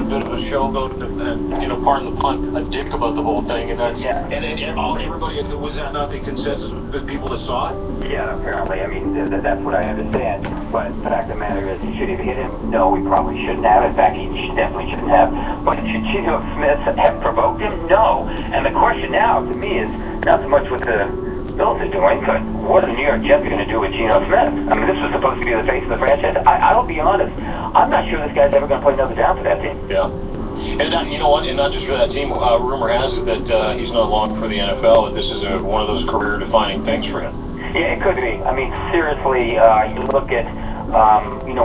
a bit of a showboat and pardon the pun, a dick about the whole thing, and that's everybody was that not the consensus of the people that saw it? Yeah, apparently. I mean, that's what I understand. But the fact of the matter is, should he have hit him? No, he probably shouldn't have. In fact, he definitely shouldn't have. But should Geno Smith have provoked him? No. And the question now, to me, is not so much what the Bills are doing, but what are the New York Jets going to do with Geno Smith? I mean, this was supposed to be the face of the franchise. I'll be honest. I'm not sure this guy's ever going to play another down for that team. Yeah. And you know what? And not just for that team. Rumor has it that he's not long for the NFL. That this is one of those career-defining things for him. Yeah, it could be. I mean, seriously, you look at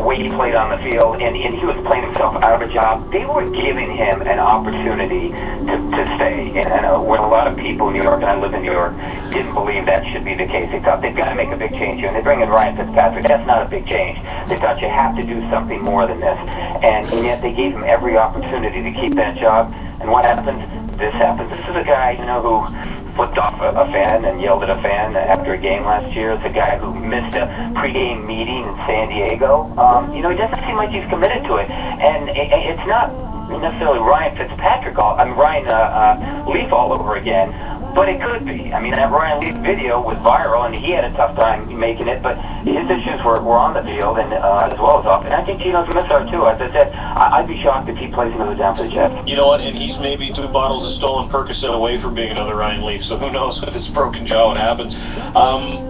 way he played on the field, and he was playing himself out of a job. They were giving him an opportunity to stay. And when a lot of people in New York, and I live in New York, didn't believe that should be the case. They thought they've got to make a big change here. And they bring in Ryan Fitzpatrick. That's not a big change. They thought you have to do something more than this. And yet they gave him every opportunity to keep that job. And what happens? This happens. This is a guy, who flipped off a fan and yelled at a fan after a game last year. It's a guy who missed a pregame meeting in San Diego. He doesn't seem like he's committed to it. And it's not necessarily Ryan Fitzpatrick, Ryan Leaf all over again, but it could be. I mean, that Ryan Leaf video was viral, and he had a tough time making it, but his issues were on the field and as well as off. And I think Geno Smith are too. As I said, I'd be shocked if he plays another down for the Jets. You know what? And he's maybe 2 bottles of stolen Percocet away from being another Ryan Leaf. So who knows with this broken jaw what happens.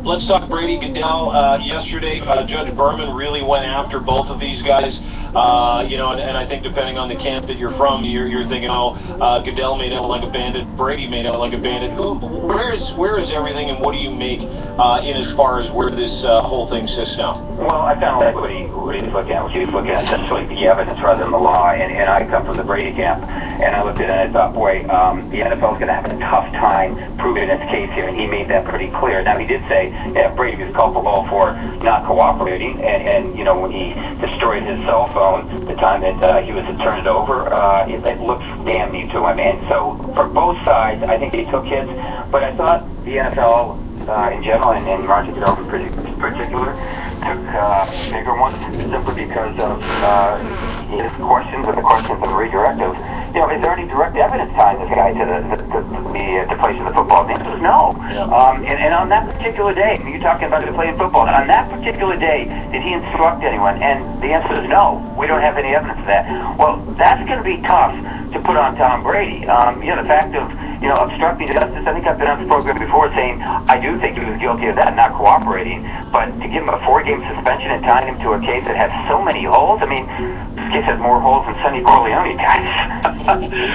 Let's talk Brady Goodell. Yesterday, Judge Berman really went after both of these guys. And I think depending on the camp that you're from, you're thinking, Goodell made out like a bandit, Brady made out like a bandit. Where is everything, and what do you make in as far as where this whole thing sits now? Well, I kind of like what he's looking at. He's looking at essentially the evidence rather than the law. And I come from the Brady camp, and I looked at it and I thought, boy, the NFL is going to have a tough time proving its case here. And he made that pretty clear. Now, he did say, Brady was culpable for not cooperating, and when he destroyed his cell phone, the time that he was to turn it over, it looks damning to him. And so, for both sides, I think they took hits, but I thought the NFL in general, and Roger Goodell in particular, took bigger ones simply because of his questions and the questions of the redirective. Is there any direct evidence tying this guy to the place of the football? The answer is no. Yeah. And on that particular day, you're talking about playing football, on that particular day, did he instruct anyone? And the answer is no. We don't have any evidence of that. Well, that's going to be tough to put on Tom Brady. The fact of obstructing justice, I think I've been on this program before saying I do think he was guilty of that, not cooperating, but to give him a 4-game suspension and tying him to a case that has so many holes, I mean, this case has more holes than Sonny Corleone, guys.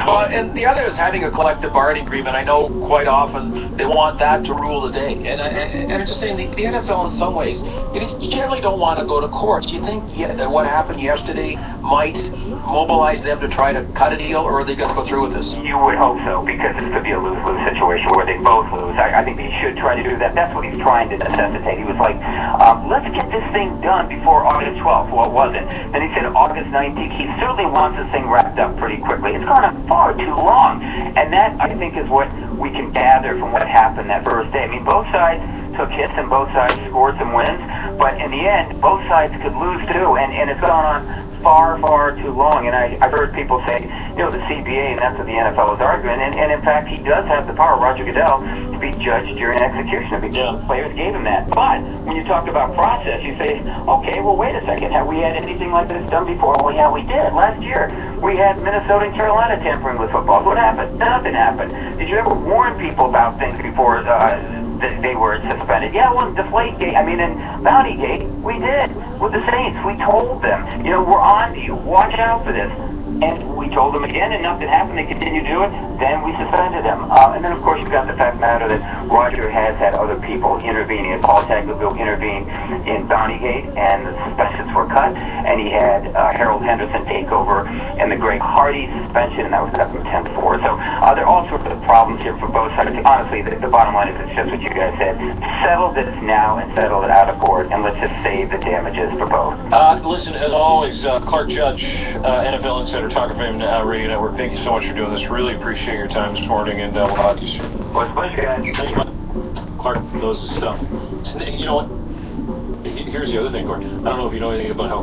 Well, and the other is having a collective bargaining agreement. I know quite often they want that to rule the day. And I'm just saying, the NFL in some ways, you generally don't want to go to court. Do you think that what happened yesterday might mobilize them to try to cut a deal, or are they going to go through with this? You would hope so, because this could be a lose-lose situation where they both lose. I think they should try to do that. That's what he's trying to necessitate. He was like, let's get this thing done before August 12th. Well, it wasn't. Then he said August 19th. He certainly wants this thing wrapped up pretty quickly. It's gone on far too long. And that, I think, is what we can gather from what happened that first day. I mean, both sides took hits and both sides scored some wins, but in the end, both sides could lose too, and it's gone on far, far too long. And I've heard people say, the CBA, and that's what the NFL is arguing, and in fact, he does have the power, Roger Goodell, to be judged during execution. Players gave him that. But when you talk about process, you say, okay, well, wait a second. Have we had anything like this done before? Well, yeah, we did. Last year, we had Minnesota and Carolina tampering with footballs. What happened? Nothing happened. Did you ever warn people about things before they were suspended? Yeah, well, Deflategate, in Bountygate, we did. With the Saints, we told them, we're on to you. Watch out for this. And we told them again, and nothing happened. They continued to do it. Then we suspended them. And then, of course, you've got the fact matter that Roger has had other people intervening. Paul Tagliabue intervened in Bountygate, and the suspensions were cut. And he had Harold Henderson take over, and the Greg Hardy suspension, and that was cut from 10 to 4. So there are all sorts of problems here for both sides. Honestly, the bottom line is it's just what you guys said. Settle this now and settle it out of court, and let's just save the damages for both. Listen, as always, Clark Judge, NFL Insider, Talk FM Radio Network, thank you so much for doing this. Really appreciate your time this morning, and we'll talk to you soon. Well, it's a pleasure, guys. Thanks, man. Clark knows his stuff. You know what? Here's the other thing, Gordon. I don't know if you know anything about how